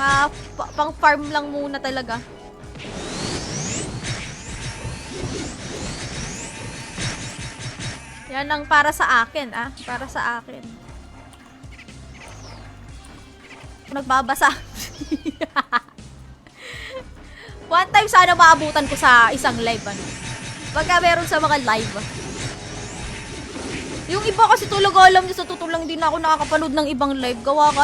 Mga pang farm lang muna talaga. Yan ang para sa akin, Para sa akin. Nagbabasa. One time sana maabutan ko sa isang live, Pagka meron sa mga live. Yung iba kasi tulog, alam niyo, sa totoo lang din ako nakakapanood ng ibang live. Gawa ka.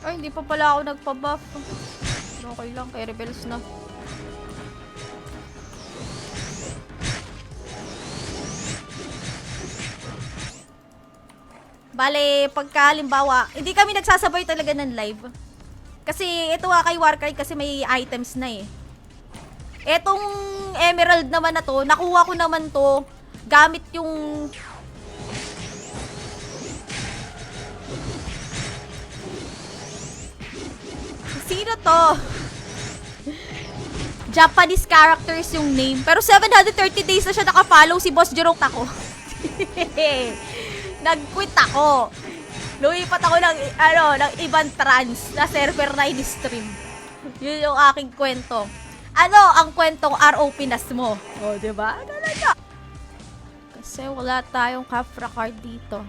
Ay, hindi pa pala ako nagpa-buff. Okay lang, kay Rebels na. Bale, pagka halimbawa, hindi kami nagsasabay talaga ng live. Kasi ito kay Warcry kasi may items na eh. Etong emerald naman na to, nakuha ko naman to gamit yung sino to? Japanese characters yung name. Pero 730 days na siya nakafollow si Boss Jerome ako. Nag-quit ako. Lumipat ako ng ibang trans na server na in-stream. Yun yung aking kwento. Ano ang kwentong ROP Pinas mo? O, diba? Talaga. Kasi wala tayong Kafra card dito.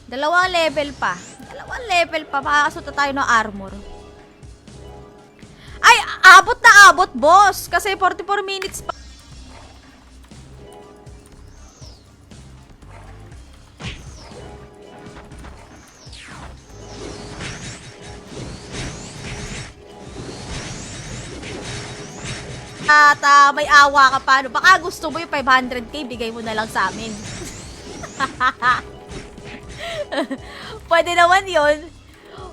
Dalawang level pa. Makakasunta tayo ng armor. Ay, abot na abot, boss. Kasi 44 minutes pa. At may awa ka pa. Baka gusto mo yung 500k, bigay mo na lang sa amin. Pwede naman yun.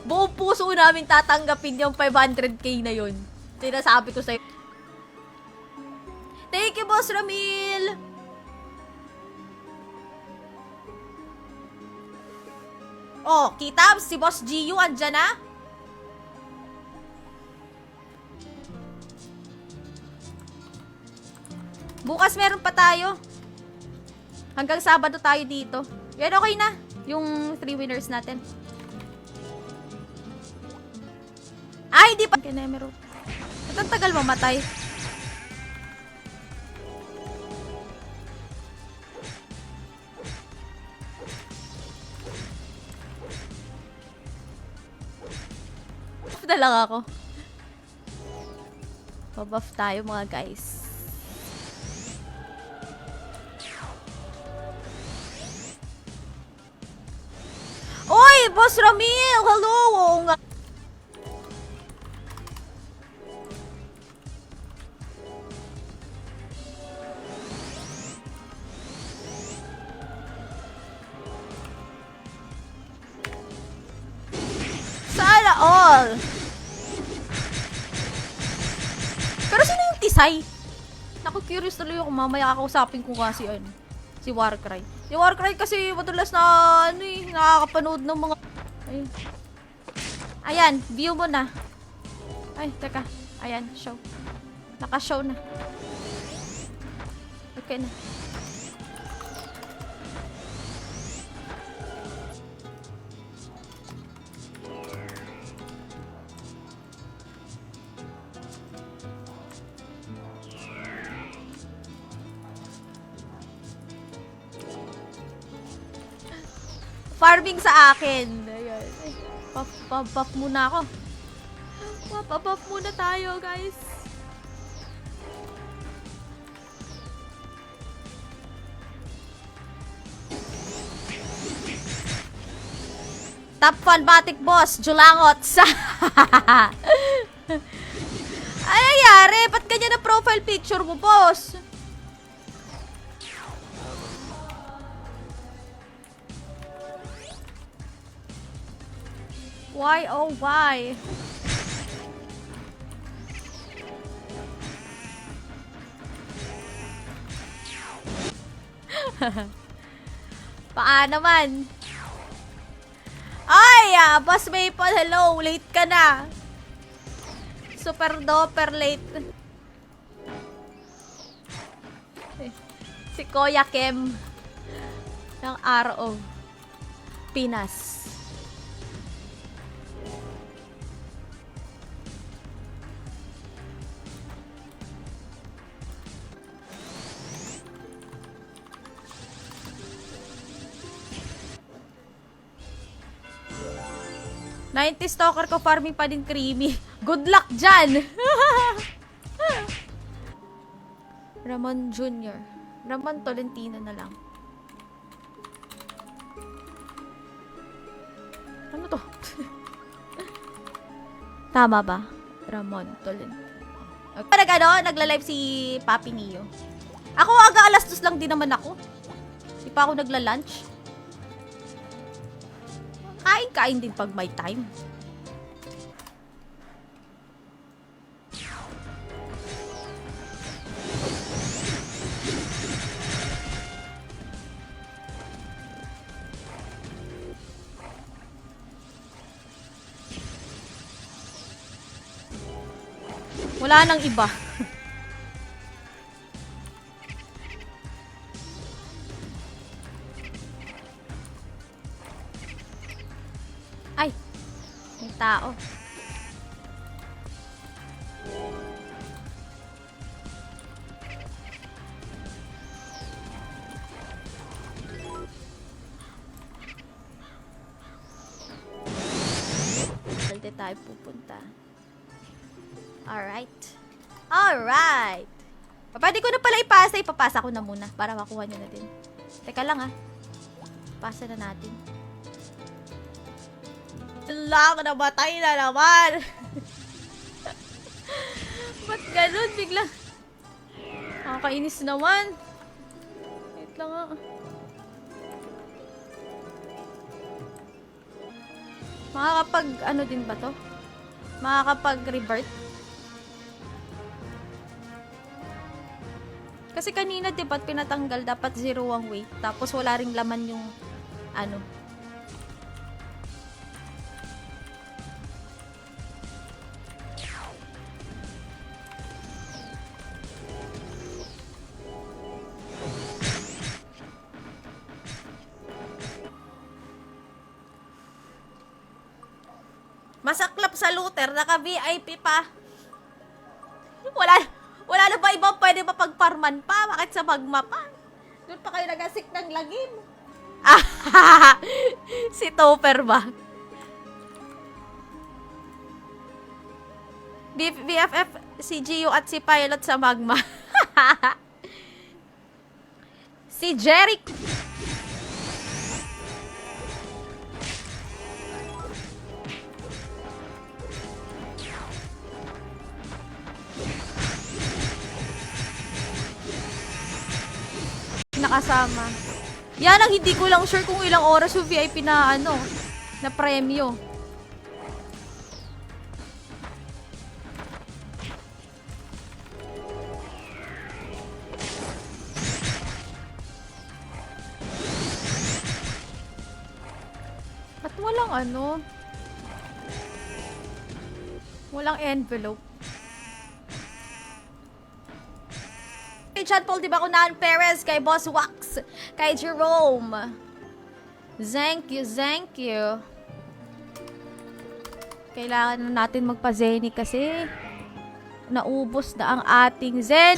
Buong puso namin tatanggapin yung 500k na yun. Sinasabi ko sa'yo. Thank you, Boss Ramil! Oh, kita si Boss Gio, andyan na? Bukas meron pa tayo. Hanggang Sabado tayo dito. Yan, okay na. Yung 3 winners natin. Ay, hindi pa. Kenemero. Ba't ang tagal mamatay? Buff na lang ako. Pabuff tayo mga guys. Oy, Boss Ramil! Hello! Oo nga. Sana all! Pero sino yung Tisay? Naku, curious tuloy ako. Mamaya kakausapin ko kasi si Warcry. Si Warcry kasi madalas na nakakapanood ng mga Ayan, view mo na. Ay, teka. Ayan, show. Naka-show na. Okay na. Farming sa akin. Ayan. Buff muna ako. Buff muna tayo, guys. Top fan batik boss, Julangot. Ay, nangyari? Ba't ganyan na profile picture mo, boss? Why, oh why? Paano man? Ay, Boss Maple, hello. Late ka na. Super duper late. Si Kuya Kem ng RO Pinas. Stalker ko, farming pa din creamy. Good luck dyan! Ramon Jr. Ramon Tolentino na lang. Ano to? Tama ba? Ramon Tolentino. Okay. Nagla-live si Papi Neo. Ako aga alas 2 lang din naman ako. Di pa ako nagla-lunch. Kain-kain din pag may time. Wala nang iba. Ay, may tao. Dito tayo pupunta. Alright. Alright. Pwede ko na pala ipasa. Ipapasa ko na muna para makuha nyo na din. Teka lang Pasa na natin. Lang, namatay na naman. Ba't ganun? Biglang. Nakakainis naman. Wait lang Makakapag, ano din ba to? Makakapag-revert? Kasi kanina, diba, pinatanggal, dapat 0 ang weight. Tapos wala ring laman yung, ano. Masaklap sa looter, naka-VIP pa. Wala na ba ibang pwede mapagparman pa? Bakit sa magma pa? Doon pa kayo nagasik ng lagim. Si Topper ba? BFF, si Gio at si Pilot sa magma. Si Jeric. Nakasama. Yan ang hindi ko lang sure kung ilang oras yung VIP na na premyo. At walang walang envelope. Kay John Paul, di ba, Kunahan Perez, kay Boss Wax, kay Jerome. Thank you. Kailangan na natin magpa-Zenny kasi naubos na ang ating Zen.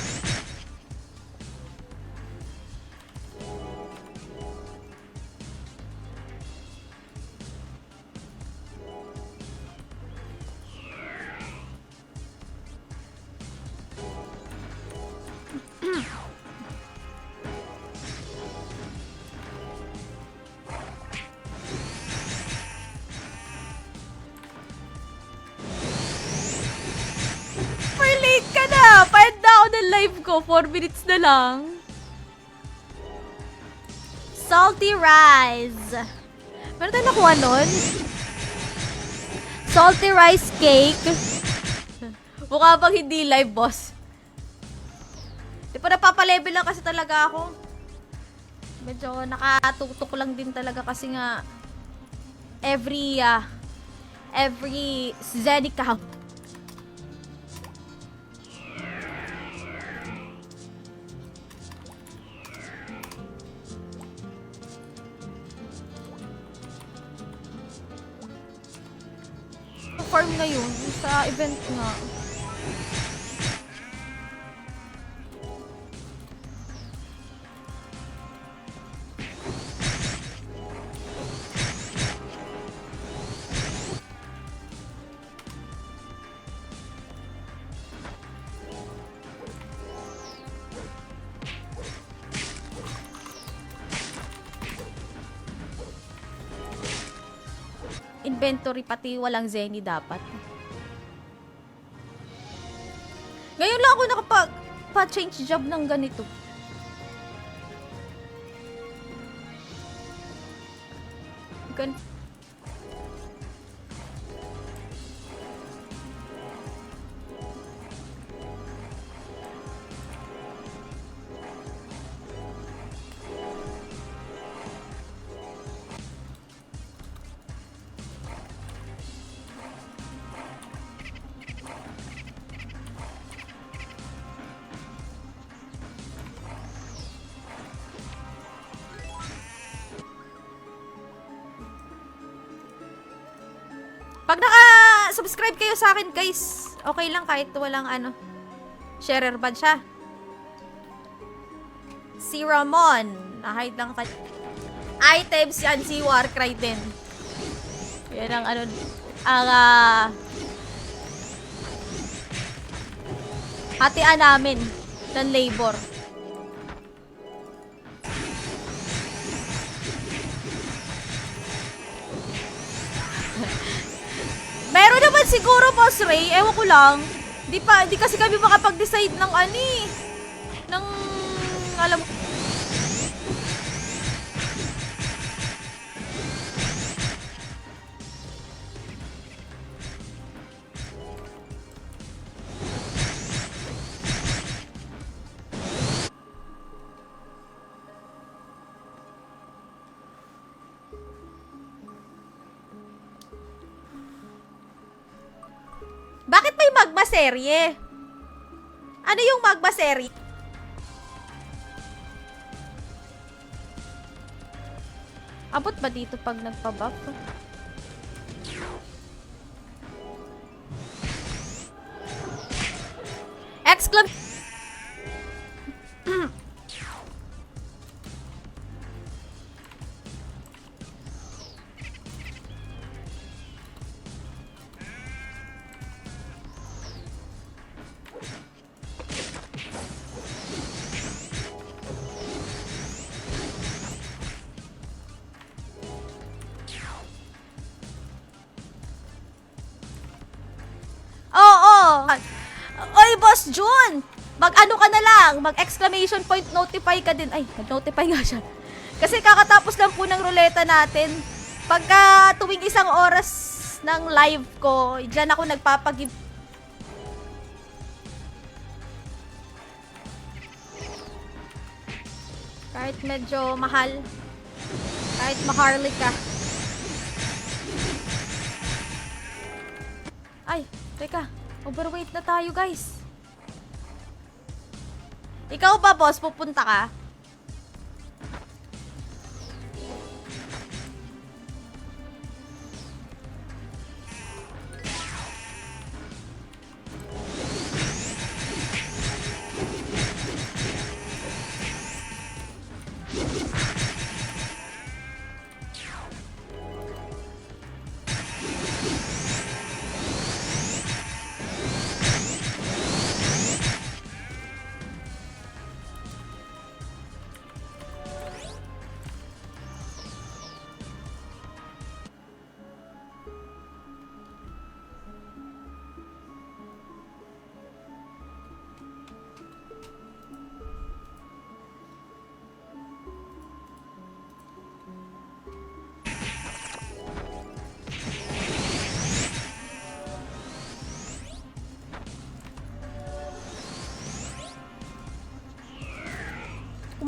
Live ko, 4 minutes na lang. Salty rice. Meron tayo nakuha nun? Salty rice cake. Mukha bang hindi live, boss? Di pa napapalevel lang kasi talaga ako. Medyo nakatutok lang din talaga kasi nga every Zenica. Farm ngayon sa event nga. Inventory pati walang Zenny dapat. Ngayon lang ako nakapag-change job ng ganito. Pag naka-subscribe kayo sa akin, guys, okay lang kahit walang sharer ban siya. Si Ramon, na-hide lang ka. Items yan, si Warcry din. Yan ang hatian namin ng labor. Meron naman siguro, Boss Ray. Ewan ko lang. Di kasi kami makapag-decide ng alam. Bakit may magma serye? Ano yung magma serye? Abot ba dito pag nagpa-buff? Oy, Boss June! Mag-ano ka na lang, mag-exclamation point notify ka din. Ay, nag-notify nga siya. Kasi kakatapos lang po ng ruleta natin. Pagka tuwing isang oras ng live ko, dyan ako nagpapag-give. Kahit medyo mahal. Kahit maharlik ka. Ay, teka. Overweight na tayo, guys. Ikaw ba, boss? Pupunta ka?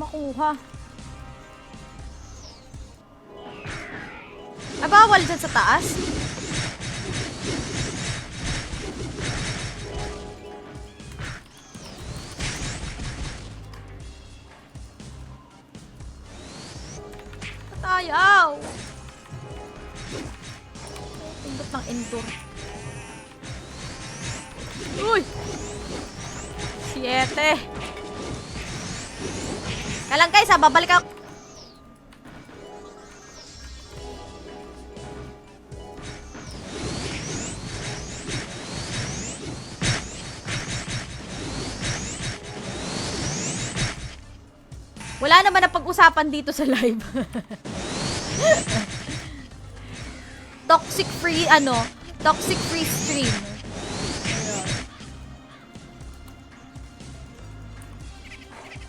makuha. Ay, bawal dyan sa taas? Ayaw! Pindot ng endure. Uy! 7. Kalang guys, babalik ako. Wala naman na pag-usapan dito sa live. Toxic free, toxic free stream.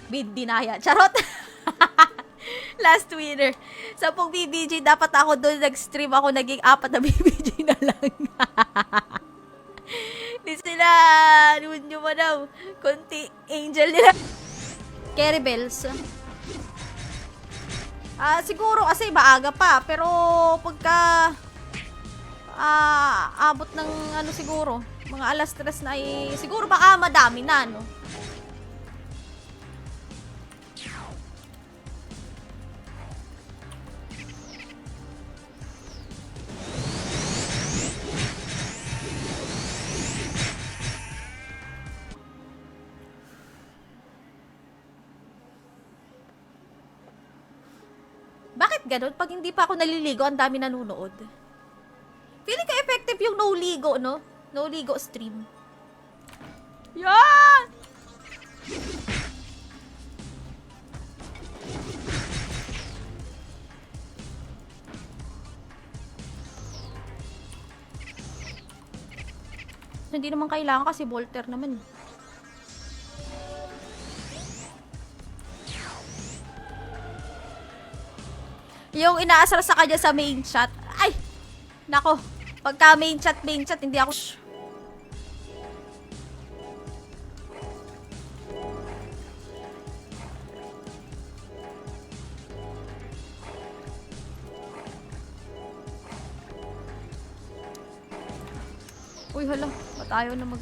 Bid dinaya. Charot! Last winner. 10 BBG, dapat ako doon nag-stream ako, naging 4 na BBG na lang. Di sila, nyo mo daw, konti angel nila. Carry bells. Siguro kasi maaga pa, pero pagka abot ng siguro, mga alas 3 na siguro baka madami na, no? Bakit ganun? Pag hindi pa ako naliligo, ang dami nanonood. Feeling ka effective yung no-ligo, no? No-ligo stream. Yan! Hindi naman kailangan kasi Volter naman. Yung inaasar sa kanya sa main chat. Ay! Nako. Pagka main chat, hindi ako... Uy, hala. Ba't ayaw na mag...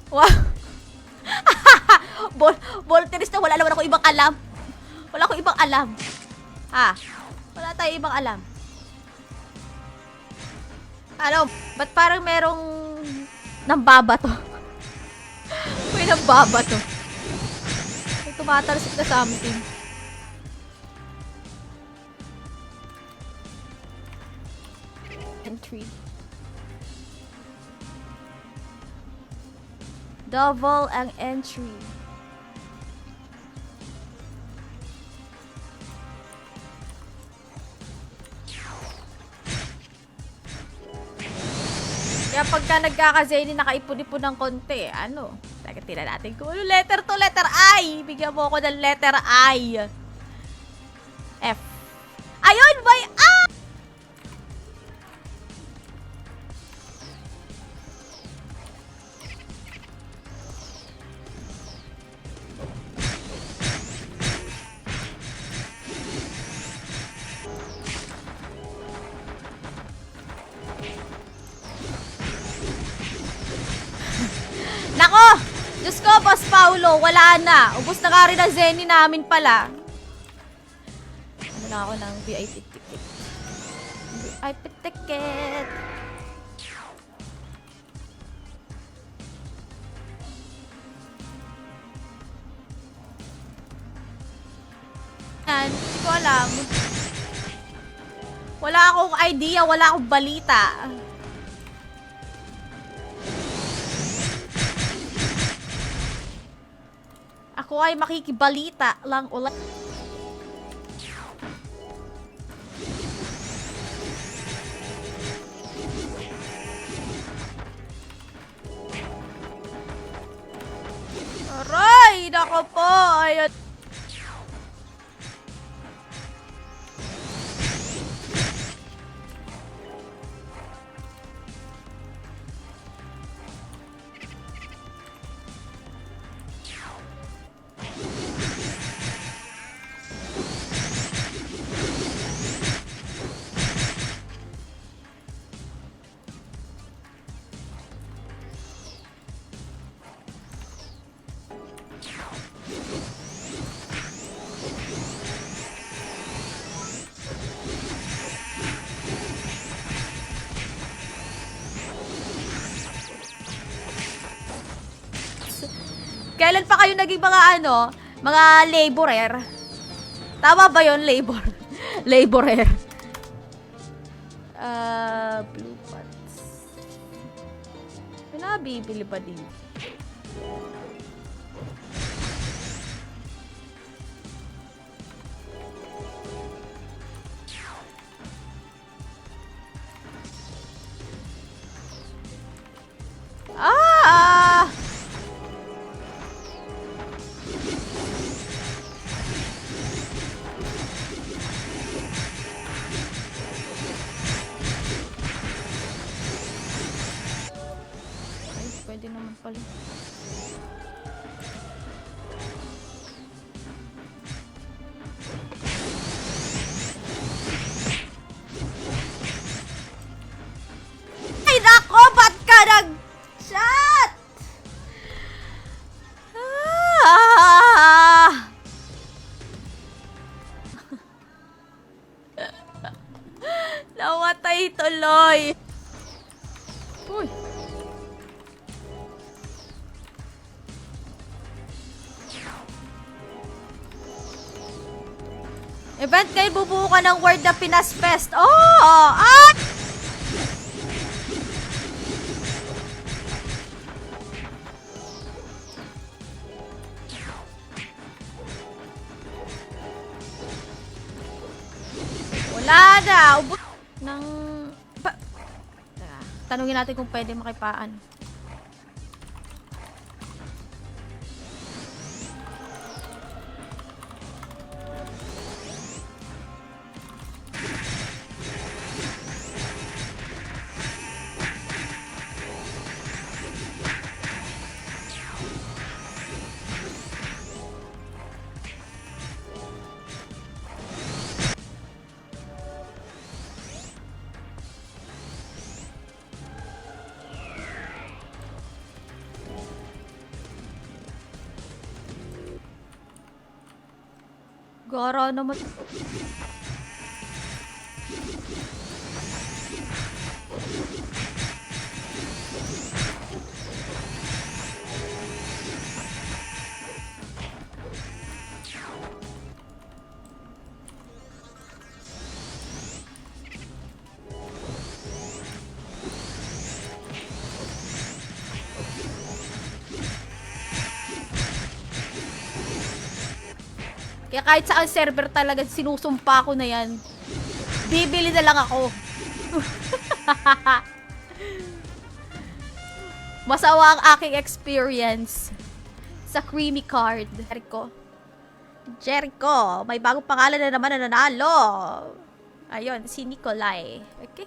Wow. Volteris na, wala naman ako ibang alam. Wala akong ibang alam. Wala tayo ibang alam. Ba't parang merong nambabato? May nambabato. May tumatalsik na something. Entry. Double ang entry. Kaya pagka nagkaka-Zany, nakaipon-ipon ng konti. Tagatin na natin kung ano letter to, letter I. Bigyan mo ako ng letter I. F. Ayun, by A! Nako! Diyos ko, Boss Paulo, wala na. Ubus na ka rin ang Zeny namin pala. Ano na ako ng VIP ticket. VIP ticket. Yan, hindi ko alam. Wala akong idea, wala akong balita. Ako ay makikibalita lang ulit. Aray! Nako po! Ayun. Kailan pa kayo naging mga ano, mga laborer? Tama ba yon labor? Laborer. Blue pants. May nabibili ba din? Ah! Ay, pwede naman pala. Ay, nako! Ba't ka nag-shot? Ah! Namatay tuloy. Uy. Event kayo bubuo ka ng Word na Pinas Fest. Oh! Ah! Wala na. Ubus ng... Tanungin natin kung pwede makipaan. Gara naman. Kaya kahit saan server talaga, sinusumpa ko na yan. Bibili na lang ako. Masawa ang aking experience sa creamy card. Jericho, may bagong pangalan na naman na nanalo. Ayun, si Nikolai. Okay.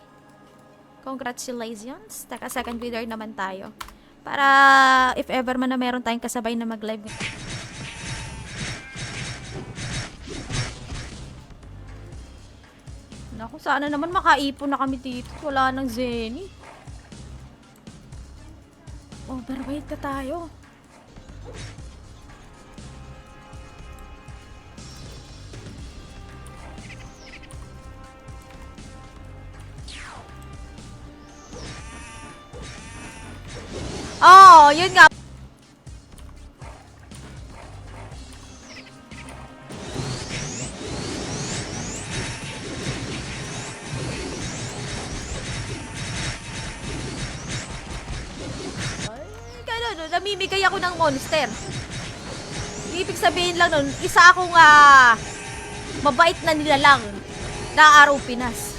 Congratulations. Taka second bidder naman tayo. Para if ever man na meron tayong kasabay na mag-live. Naku, sana naman makaipon na kami dito. Wala nang Zenny. Overweight na tayo. Oh, yun nga. Namimigay ako ng monster. Ibig sabihin lang nun, isa akong mabait na nilalang na araw Pinas.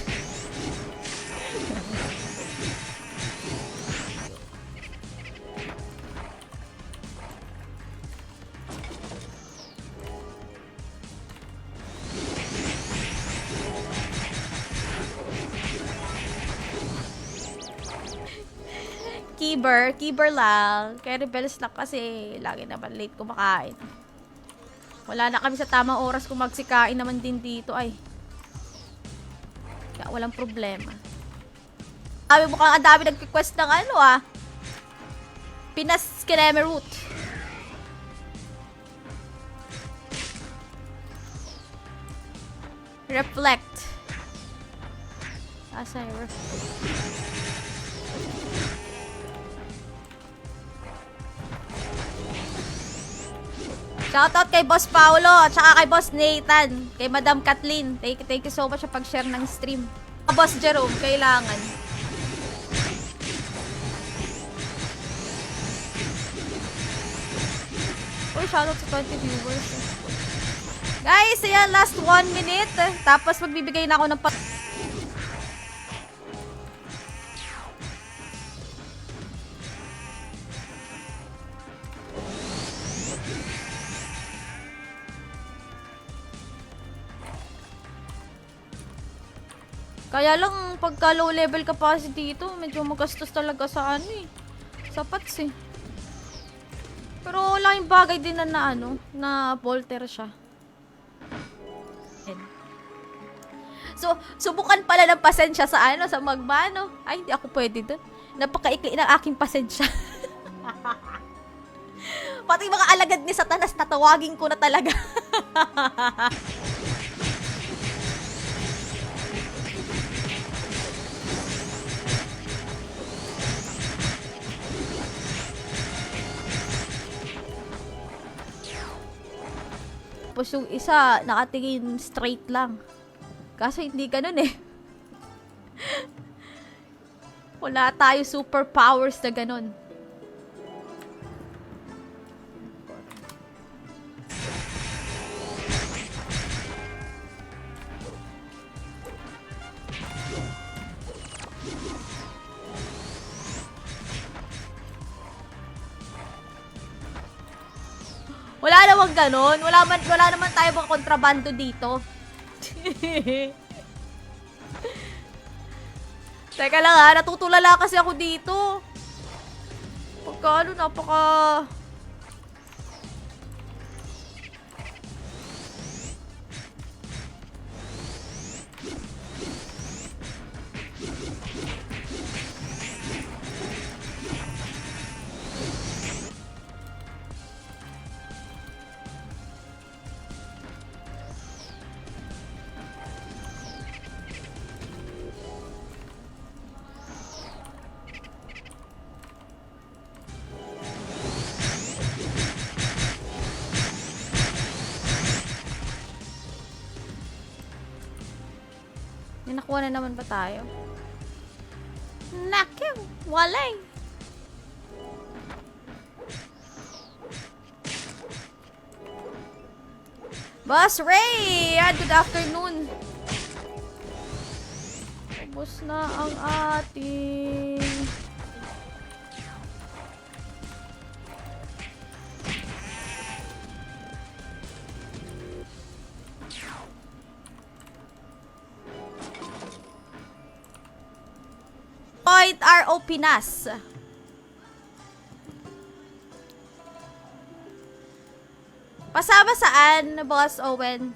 Kiber lang. Kaya rebels lang kasi lagi naman late kumakain. Wala na kami sa tamang oras kung magsikain naman din dito ay. Kaya walang problema. Mukhang ang dami nag-request ng ano Pinas Kineme Root. Reflect. Asa yung reflect? Shoutout kay Boss Paulo at saka kay Boss Nathan, kay Madam Kathleen. Thank you so much sa pag-share ng stream. Boss Jerome, kailangan. Uy, shoutout sa 20 viewers. Guys, ayan, last 1 minute. Tapos magbibigay na ako ng Kaya lang, pagka low level capacity dito, medyo magastos talaga sa ano eh. Sa pots eh. Pero laking bagay din na volter siya. So, subukan pala ng pasensya sa sa magma, no? Ay, hindi ako pwede dun. Napakaikli ng aking pasensya. Pati mga alagad ni Satanas, tatawagin ko na talaga. Tapos yung isa, nakatingin straight lang. Kaso hindi ganun eh. Wala tayo superpowers na ganun. Wala namang ganon. Wala naman tayo mga kontrabando dito. Teka lang natutulala kasi ako dito. Pagka napaka... Nakuha na naman ba tayo? Naku! Walay! Boss Ray! Good afternoon! Ubus na ang ating... Point RO Pinas. Pasama saan, Boss Owen?